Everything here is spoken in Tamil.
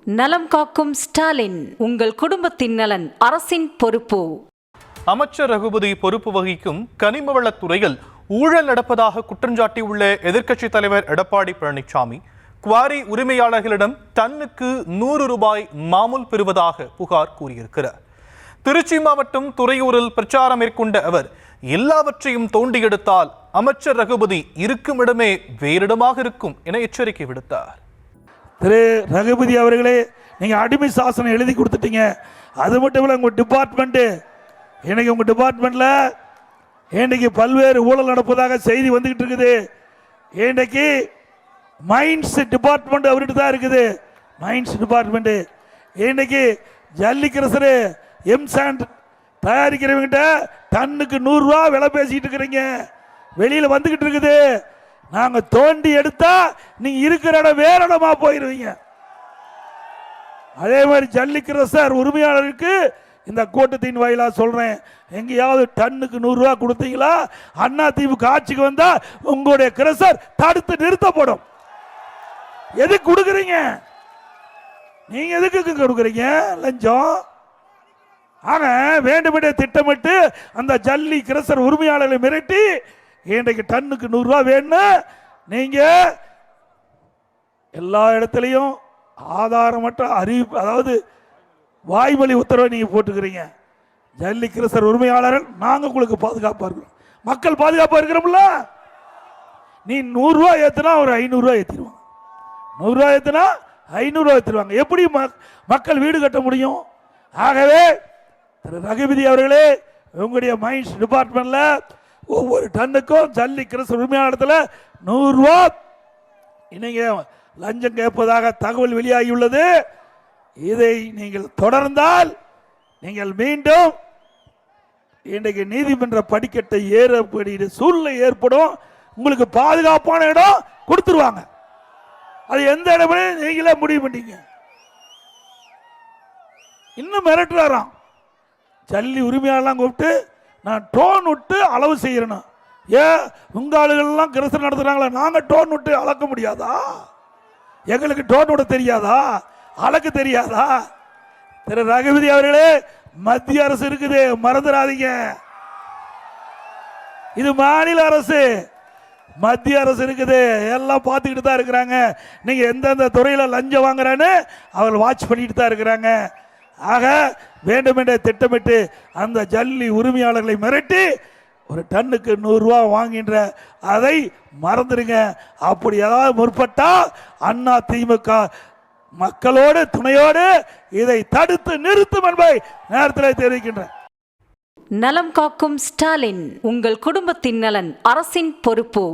நலம் காக்கும் ஸ்டாலின், உங்கள் குடும்பத்தின் நலன் அரசின் பொறுப்பு. அமைச்சர் ரகுபதி பொறுப்பு வகிக்கும் கனிமவளத்துறையில் ஊழல் நடப்பதாக குற்றஞ்சாட்டியுள்ள எதிர்க்கட்சித் தலைவர் எடப்பாடி பழனிசாமி குவாரி உரிமையாளர்களிடம் டன்னுக்கு 100 ரூபாய் மாமூல் பெறுவதாக புகார் கூறியிருக்கிறார். திருச்சி மாவட்டம் துறையூரில் பிரச்சாரம் மேற்கொண்ட அவர் எல்லாவற்றையும் தோண்டி எடுத்தால் அமைச்சர் ரகுபதி இருக்கும் இடமே வேறிடமாக இருக்கும் என எச்சரிக்கை விடுத்தார். திரு ரகுபதி அவர்களே, நீங்கள் அடிமை சாசனம் எழுதி கொடுத்துட்டீங்க. அது மட்டும் இல்லை, உங்கள் டிபார்ட்மெண்ட்டு இன்னைக்கு உங்கள் டிபார்ட்மெண்ட்டில் இன்றைக்கு பல்வேறு ஊழல் நடப்பதாக செய்தி வந்துக்கிட்டு இருக்குது. இன்றைக்கு மைன்ஸ் டிபார்ட்மெண்ட் அவர்கிட்ட தான் இருக்குது. மைன்ஸ் டிபார்ட்மெண்ட்டு இன்றைக்கி ஜல்லிக்கரசரு எம்சாண்ட் தயாரிக்கிறவங்கிட்ட டன்னுக்கு 100 ரூபா விலை பேசிக்கிட்டு இருக்கிறீங்க. வெளியில் வந்துக்கிட்டு இருக்குது. நாங்கள் தோண்டி எடுத்தா நீங்க இருக்கிற இடம் வேற இடமா போயிருவீங்க. அதே மாதிரி ஜல்லிக்கரசர் உரிமையாளருக்கு இந்த கூட்டத்தின் வாயிலா சொல்றேன், எங்கேயாவது டன்னுக்கு 100 ரூபா கொடுத்தீங்களா, அண்ணா திமுக ஆட்சிக்கு வந்தா உங்களுடைய கிரசர் தடுத்து நிறுத்தப்படும். எதுக்கு கொடுக்குறீங்க? நீங்க எதுக்கு கொடுக்குறீங்க லஞ்சம்? ஆக வேண்டுமென்றே திட்டமிட்டு அந்த ஜல்லி கிரசர் உரிமையாளர்களை மிரட்டி இன்றைக்கு டன்னுக்கு 100 ரூபா வேணும். நீங்க எல்லா இடத்துலையும் ஆதாரமற்ற அறிவிப்பு, அதாவது வாய்மொழி உத்தரவை நீங்க போட்டுக்கிறீங்க. ஜல்லி கிரசர் உரிமையாளர்கள் நாங்க உங்களுக்கு பாதுகாப்பா இருக்கிறோம், மக்கள் பாதுகாப்பா இருக்கிறோம்ல. நீ 100 ரூபா ஏத்துனா ஒரு 500 ரூபா ஏத்திடுவாங்க. 100 ரூபா ஏத்துனா 500 ரூபா ஏத்திடுவாங்க. எப்படி மக்கள் வீடு கட்ட முடியும்? ஆகவே திரு ரகுபதி அவர்களே, உங்களுடைய மைன்ஸ் டிபார்ட்மெண்ட்ல ஒவ்வொரு டன்னுக்கும் ஜல்லி கிரசர் உரிமையாளத்தில் 100 ரூபா இன்னைக்கு லஞ்சம் கேட்பதாக தகவல் வெளியாகியுள்ளது. இதை நீங்கள் தொடர்ந்தால் நீங்கள் மீண்டும் இன்றைக்கு நீதிமன்ற படிக்கட்டை ஏறக்கூடிய சூழ்நிலை ஏற்படும். உங்களுக்கு பாதுகாப்பான இடம் கொடுத்துருவாங்க. அது எந்த இடமே நீங்களே முடிவு பண்ணீங்க. இன்னும் மிரட்டுறாராம். ஜல்லி உரிமையாளர்லாம் கூப்பிட்டு நான் டோன் விட்டு அளவு செய்யணும். ஏன் உங்க ஆளுகள்லாம் கிரசர் நடத்துறாங்களா, நாங்கள் டோன் விட்டு அளக்க முடியாதா? எங்களுக்கு டோன் விட தெரியாதா? அளக்க தெரியாதா? திரு ரகுபதி அவர்களே, மத்திய அரசு இருக்குது, மறந்துடாதீங்க. இது மாநில அரசு, மத்திய அரசு இருக்குது, எல்லாம் பார்த்துக்கிட்டு தான் இருக்கிறாங்க. நீங்க எந்தெந்த துறையில லஞ்சம் வாங்குறான்னு அவர்கள் வாட்ச் பண்ணிட்டு தான் இருக்கிறாங்க. ஆக வேண்டுமென்றே திட்டமிட்டு அந்த ஜல்லி உரிமையாளர்களை மிரட்டி ஒரு டன்னுக்கு 100 ரூபா வாங்கின்ற அதை மறந்துடுங்க. அப்படி ஏதாவது முற்பட்டா அண்ணா திமுக மக்களோடு துணையோடு இதை தடுத்து நிறுத்தும் என்பதை நேரத்தில் தெரிவிக்கின்றேன். நலம் காக்கும் ஸ்டாலின், உங்கள் குடும்பத்தின் நலன் அரசின் பொறுப்பு.